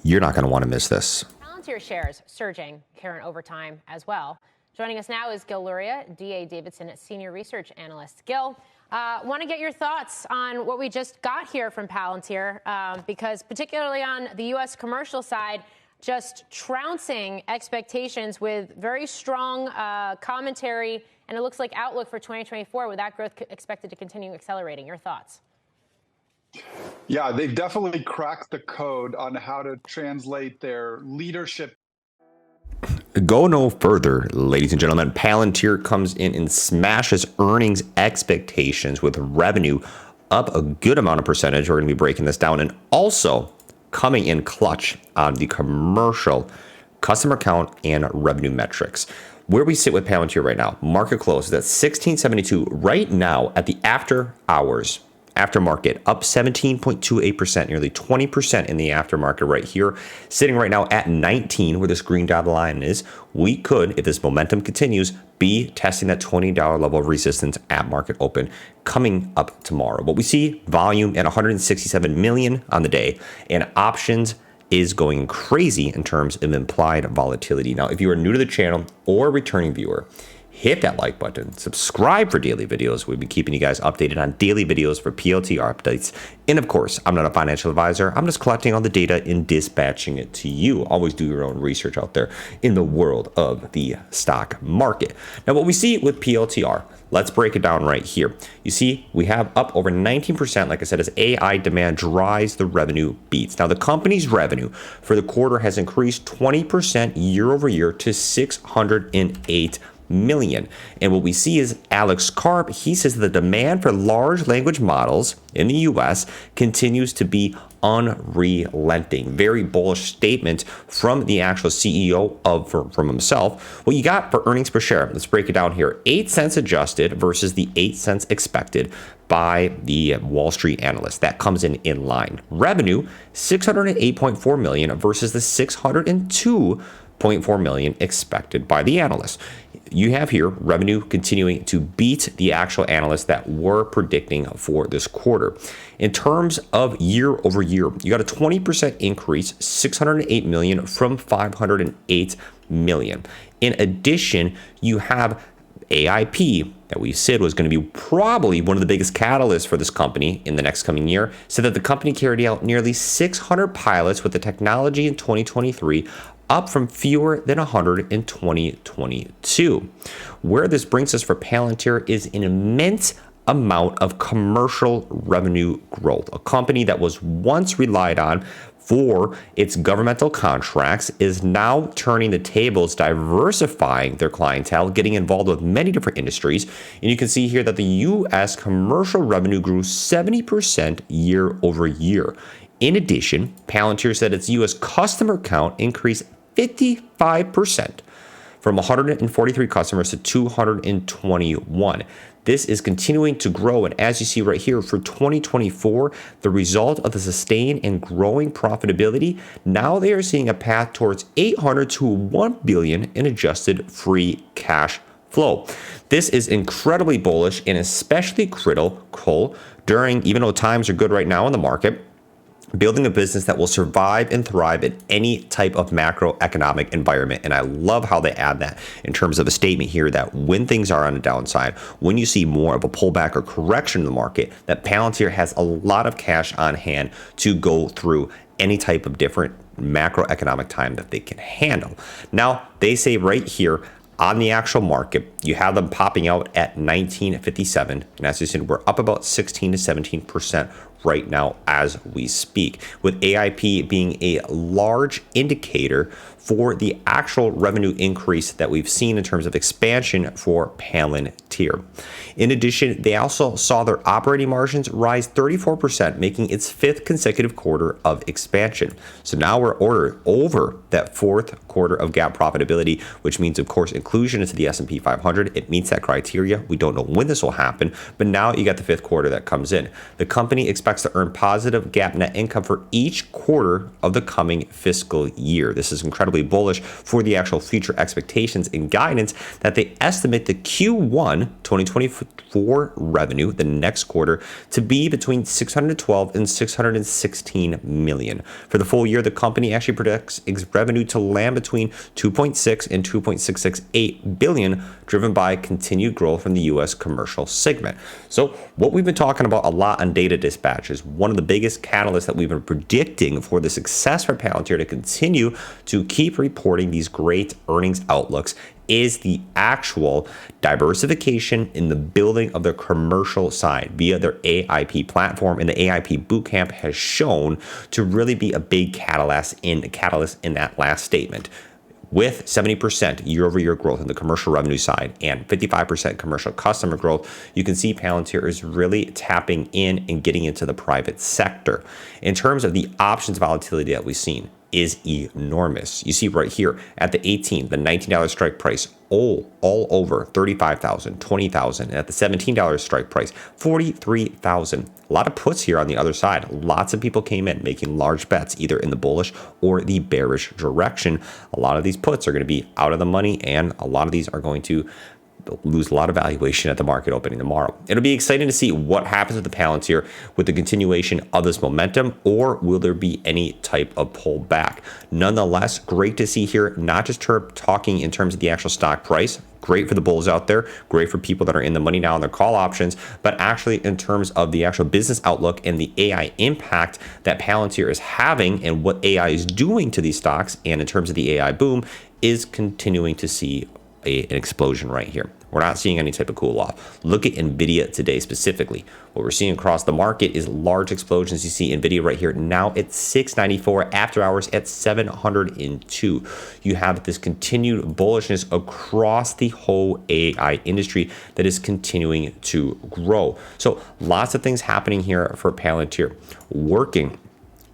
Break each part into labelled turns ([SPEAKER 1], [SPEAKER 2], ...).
[SPEAKER 1] You're not going to want to miss this.
[SPEAKER 2] Palantir shares surging, Karen, over time as well. Joining us now is Gil Luria, D.A. Davidson Senior Research Analyst. Gil, want to get your thoughts on what we just got here from Palantir, because particularly on the U.S. commercial side, just trouncing expectations with very strong commentary, and it looks like outlook for 2024 with that growth expected to continue accelerating. Your thoughts?
[SPEAKER 3] Yeah, they've definitely cracked the code on how to translate their leadership.
[SPEAKER 1] Go no further, ladies and gentlemen. Palantir comes in and smashes earnings expectations with revenue up a good amount of percentage. We're going to be breaking this down, and also coming in clutch on the commercial customer count and revenue metrics. Where we sit with Palantir right now, market close is at 1672 right now at the after hours. Aftermarket up 17.28%, nearly 20% in the aftermarket right here, sitting right now at 19 where this green dotted line is. We could, if this momentum continues, be testing that $20 level of resistance at market open coming up tomorrow. But we see volume at 167 million on the day, and options is going crazy in terms of implied volatility. Now, if you are new to the channel or a returning viewer, hit that like button, subscribe for daily videos. We'll be keeping you guys updated on daily videos for PLTR updates. And of course, I'm not a financial advisor. I'm just collecting all the data and dispatching it to you. Always do your own research out there in the world of the stock market. Now, what we see with PLTR, let's break it down right here. You see, we have up over 19%, like I said, as AI demand drives the revenue beats. Now, the company's revenue for the quarter has increased 20% year over year to 608 million. And what we see is Alex Karp, he says the demand for large language models in the US continues to be unrelenting. Very bullish statement from the actual CEO from himself. What you got for earnings per share, let's break it down here. 8 cents adjusted versus the 8 cents expected by the Wall Street analysts. That comes in line. Revenue, 608.4 million versus the 602.4 million expected by the analysts. You have here revenue continuing to beat the actual analysts that were predicting for this quarter. In terms of year over year, you got a 20% increase, 608 million from 508 million. In addition, you have AIP that we said was going to be probably one of the biggest catalysts for this company in the next coming year, said that the company carried out nearly 600 pilots with the technology in 2023, up from fewer than 100 in 2022. Where this brings us for Palantir is an immense amount of commercial revenue growth. A company that was once relied on for its governmental contracts is now turning the tables, diversifying their clientele, getting involved with many different industries. And you can see here that the U.S. commercial revenue grew 70% year over year. In addition, Palantir said its U.S. customer count increased 55% from 143 customers to 221. This is continuing to grow, and as you see right here for 2024, the result of the sustained and growing profitability, now they are seeing a path towards 800 to 1 billion in adjusted free cash flow. This is incredibly bullish and especially critical during, even though times are good right now in the market, building a business that will survive and thrive in any type of macroeconomic environment. And I love how they add that in terms of a statement here that when things are on the downside, when you see more of a pullback or correction in the market, that Palantir has a lot of cash on hand to go through any type of different macroeconomic time that they can handle. Now, they say right here, on the actual market, you have them popping out at 1957. And as you said, we're up about 16 to 17% right now as we speak, with AIP being a large indicator for the actual revenue increase that we've seen in terms of expansion for Palantir. In addition, they also saw their operating margins rise 34%, making its 5th consecutive quarter of expansion. So now we're over that 4th quarter of GAAP profitability, which means, of course, inclusion into the S&P 500. It meets that criteria. We don't know when this will happen, but now you got the 5th quarter that comes in. The company expects expects to earn positive GAAP net income for each quarter of the coming fiscal year. This is incredibly bullish for the actual future expectations and guidance that they estimate the Q1 2024 revenue, the next quarter, to be between 612 and 616 million. For the full year, the company actually predicts its revenue to land between 2.6 and 2.668 billion, driven by continued growth from the U.S. commercial segment. So what we've been talking about a lot on Data Dispatch is one of the biggest catalysts that we've been predicting for the success for Palantir to continue to keep reporting these great earnings outlooks is the actual diversification in the building of their commercial side via their AIP platform. And the AIP Bootcamp has shown to really be a big catalyst in that last statement. With 70% year-over-year growth in the commercial revenue side and 55% commercial customer growth, you can see Palantir is really tapping in and getting into the private sector. In terms of the options volatility that we've seen is enormous. You see right here at the 18, the $19 strike price, all over 35,000, 20,000, and at the $17 strike price, 43,000. A lot of puts here on the other side. Lots of people came in making large bets either in the bullish or the bearish direction. A lot of these puts are going to be out of the money, and a lot of these are going to lose a lot of valuation at the market opening tomorrow. It'll be exciting to see what happens with the Palantir with the continuation of this momentum, or will there be any type of pullback? Nonetheless, great to see here, not just talking in terms of the actual stock price. Great for the bulls out there, great for people that are in the money now on their call options, but actually in terms of the actual business outlook and the AI impact that Palantir is having and what AI is doing to these stocks, and in terms of the AI boom, is continuing to see an explosion right here. We're not seeing any type of cool off. Look at NVIDIA today specifically. What we're seeing across the market is large explosions. You see NVIDIA right here now at 694, after hours at 702. You have this continued bullishness across the whole AI industry that is continuing to grow. So lots of things happening here for Palantir. Working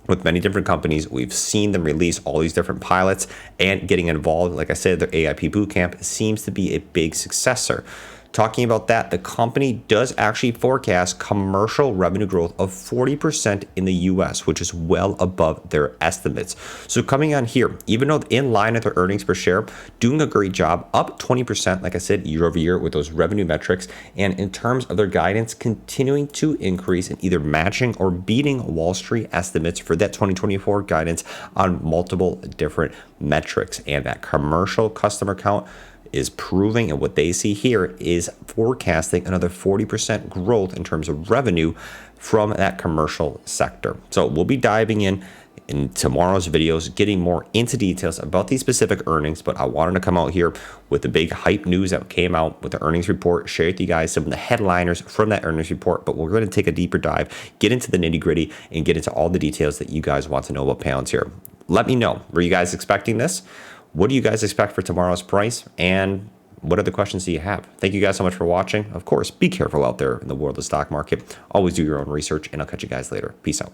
[SPEAKER 1] with many different companies, we've seen them release all these different pilots and getting involved. Like I said, their AIP Bootcamp seems to be a big successor. Talking about that, the company does actually forecast commercial revenue growth of 40% in the US, which is well above their estimates. So coming on here, even though in line with their earnings per share, doing a great job, up 20%, like I said, year over year with those revenue metrics. And in terms of their guidance, continuing to increase and either matching or beating Wall Street estimates for that 2024 guidance on multiple different metrics. And that commercial customer count is proving, and what they see here is forecasting another 40% growth in terms of revenue from that commercial sector. So we'll be diving in tomorrow's videos, getting more into details about these specific earnings, but I wanted to come out here with the big hype news that came out with the earnings report, share with you guys some of the headliners from that earnings report, but we're going to take a deeper dive, get into the nitty gritty, and get into all the details that you guys want to know about Palantir. Let me know, were you guys expecting this? What do you guys expect for tomorrow's price? And what other questions do you have? Thank you guys so much for watching. Of course, be careful out there in the world of the stock market. Always do your own research, and I'll catch you guys later. Peace out.